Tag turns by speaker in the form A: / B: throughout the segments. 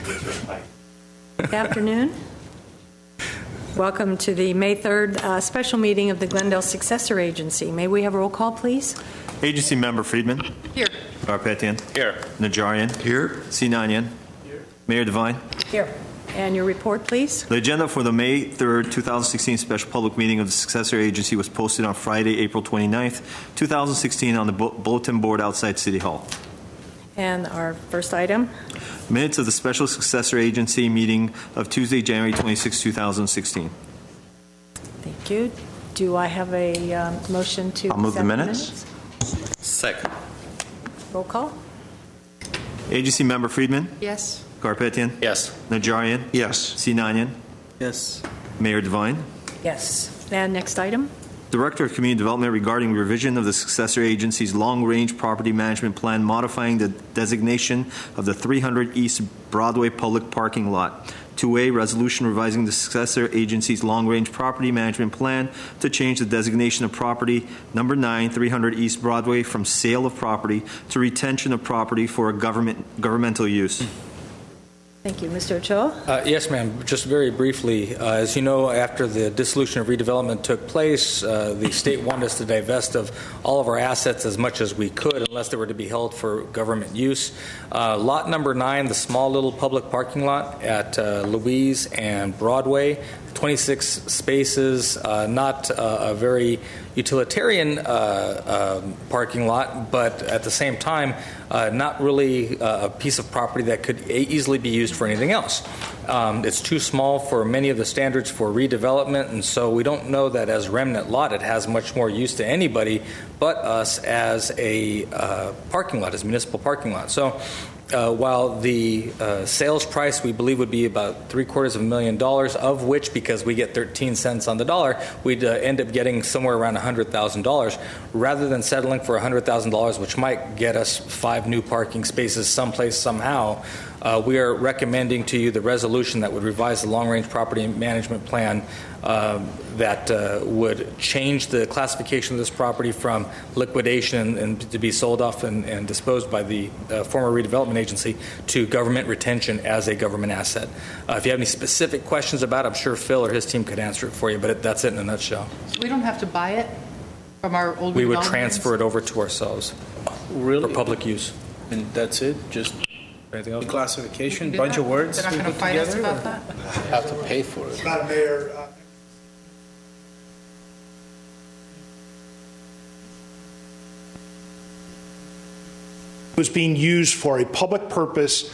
A: Good afternoon. Welcome to the May 3rd special meeting of the Glendale Successor Agency. May we have a roll call, please?
B: Agency Member Friedman.
A: Here.
B: Garpetian.
C: Here.
B: Najarian.
C: Here.
B: Sinanian.
C: Here.
B: Mayor Devine.
A: Here. And your report, please.
B: The agenda for the May 3rd, 2016 special public meeting of the Successor Agency was posted on Friday, April 29th, 2016 on the bulletin board outside City Hall.
A: And our first item.
B: Minutes of the Special Successor Agency meeting of Tuesday, January 26, 2016.
A: Thank you. Do I have a motion to
C: I'll move the
A: accept
C: minutes. Second.
A: Roll call.
B: Agency Member Friedman.
A: Yes.
B: Garpetian.
C: Yes.
B: Najarian.
C: Yes.
B: Sinanian.
C: Yes.
B: Mayor Devine.
A: Yes. And next item.
B: Director of Community Development regarding revision of the Successor Agency's long-range property management plan modifying the designation of the 300 East Broadway public parking lot. 2A, resolution revising the Successor Agency's long-range property management plan to change the designation of property number 9, 300 East Broadway from sale of property to retention of property for a governmental use.
A: Thank you. Mr. Ochoa?
D: Yes, ma'am. Just very briefly, as you know, after the dissolution of redevelopment took place, the state wanted us to divest of all of our assets as much as we could unless they were to be held for government use. Lot number 9, the small little public parking lot at Louise and Broadway, 26 spaces, not a very utilitarian parking lot, but at the same time, not really a piece of property that could easily be used for anything else. It's too small for many of the standards for redevelopment, and so we don't know that as remnant lot it has much more use to anybody but us as a parking lot, as municipal parking lot. So while the sales price we believe would be about $750,000, of which, because we get 13 cents on the dollar, we'd end up getting somewhere around $100,000, rather than settling for $100,000, which might get us 5 new parking spaces someplace somehow. We are recommending to you the resolution that would revise the long-range property management plan that would change the classification of this property from liquidation and to be sold off and disposed by the former redevelopment agency to government retention as a government asset. If you have any specific questions about it, I'm sure Phil or his team could answer it for you, but that's it in a nutshell.
E: So we don't have to buy it from our old
D: We would transfer it over to ourselves
F: Really?
D: for public use.
F: And that's it? Just
D: Anything else?
F: classification, bunch of words?
E: They're not
F: we
E: going to
F: put
E: fight us
F: together,
E: about
F: or-
E: that?
C: Have to pay for it.
G: Madam Mayor, was being used for a public purpose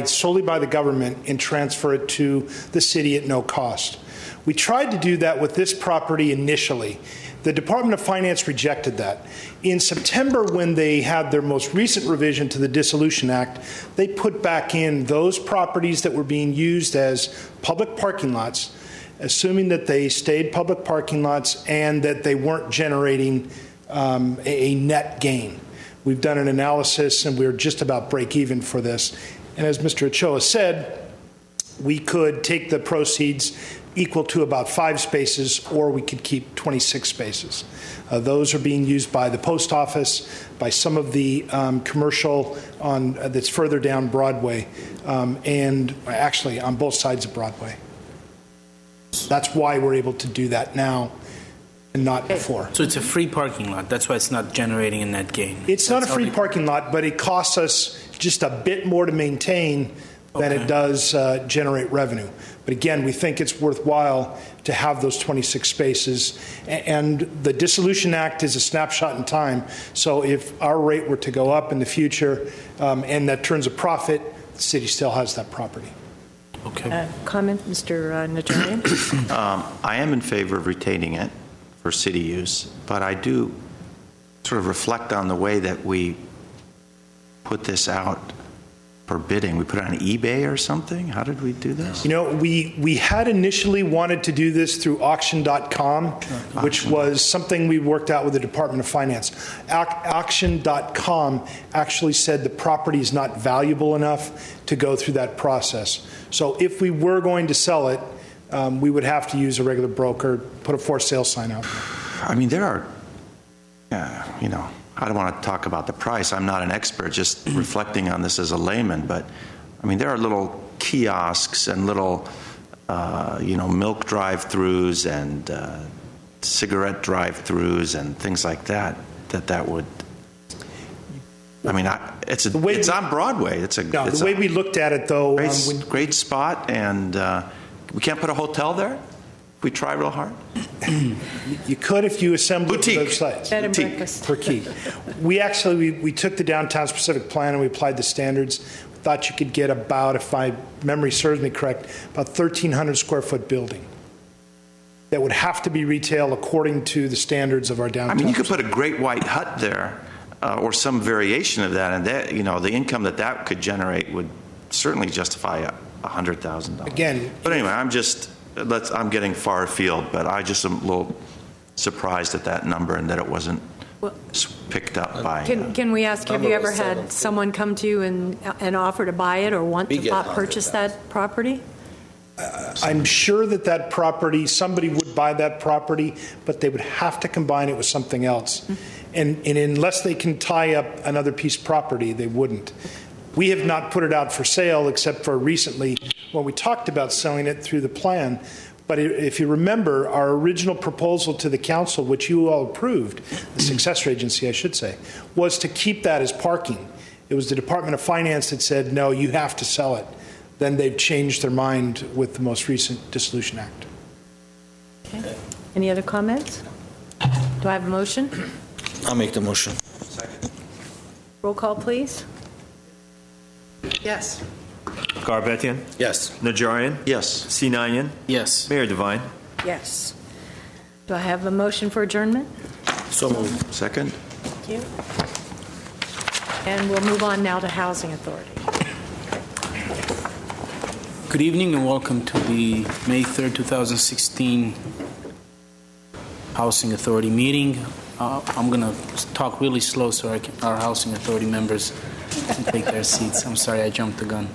G: solely by the government and transfer it to the city at no cost. We tried to do that with this property initially. The Department of Finance rejected that. In September, when they had their most recent revision to the Dissolution Act, they put back in those properties that were being used as public parking lots, assuming that they stayed public parking lots and that they weren't generating a net gain. We've done an analysis, and we're just about break even for this. And as Mr. Ochoa said, we could take the proceeds equal to about 5 spaces, or we could keep 26 spaces. Those are being used by the post office, by some of the commercial that's further down Broadway, and actually on both sides of Broadway. That's why we're able to do that now and not before.
F: So it's a free parking lot. That's why it's not generating a net gain.
G: It's not a free parking lot, but it costs us just a bit more to maintain than it does generate revenue. But again, we think it's worthwhile to have those 26 spaces. And the Dissolution Act is a snapshot in time. So if our rate were to go up in the future and that turns a profit, the city still has that property.
F: Okay.
A: Comment, Mr. Najarian?
C: I am in favor of retaining it for city use, but I do sort of reflect on the way that we put this out for bidding. We put it on eBay or something? How did we do this?
G: You know, we had initially wanted to do this through auction.com, which was something we worked out with the Department of Finance. Auction.com actually said the property is not valuable enough to go through that process. So if we were going to sell it, we would have to use a regular broker, put a for sale sign out.
C: I mean, there are, you know, I don't want to talk about the price. I'm not an expert, just reflecting on this as a layman, but I mean, there are little kiosks and little, milk drive-throughs and cigarette drive-throughs and things like that would. I mean, it's on Broadway.
G: The way we looked at it, though,
C: great spot, and we can't put a hotel there if we try real hard.
G: you could if you assembled those sites.
A: Bed and breakfast.
G: Per key. We took the downtown specific plan and we applied the standards. We thought you could get about, if my memory serves me correct, about 1,300 square foot building that would have to be retail according to the standards of our downtown.
C: I mean, you could put a great white hut there, or some variation of that, and that, the income that could generate would certainly justify $100,000.
G: Again,
C: but anyway, I'm getting far afield, but I just am a little surprised at that number and that it wasn't picked up by.
A: Can we ask, have you ever had someone come to you and offer to buy it or want to purchase that property?
G: I'm sure that property, somebody would buy that property, but they would have to combine it with something else. And unless they can tie up another piece of property, they wouldn't. We have not put it out for sale except for recently when we talked about selling it through the plan. But if you remember, our original proposal to the council, which you all approved, the successor agency, I should say, was to keep that as parking. It was the Department of Finance that said, no, you have to sell it. Then they've changed their mind with the most recent Dissolution Act.
A: Okay. Any other comments? Do I have a motion?
F: I'll make the motion.
A: Roll call, please.
E: Yes.
B: Garbettian,
F: Yes.
B: Najarian,
C: Yes.
B: Sinanian,
F: Yes.
B: Mayor Devine.
A: Yes. Do I have a motion for adjournment?
F: So moved.
C: Second?
A: Thank you. And we'll move on now to Housing Authority.
F: Good evening and welcome to the May 3rd, 2016 Housing Authority meeting. I'm going to talk really slow so our Housing Authority members can take their seats. I'm sorry I jumped the gun.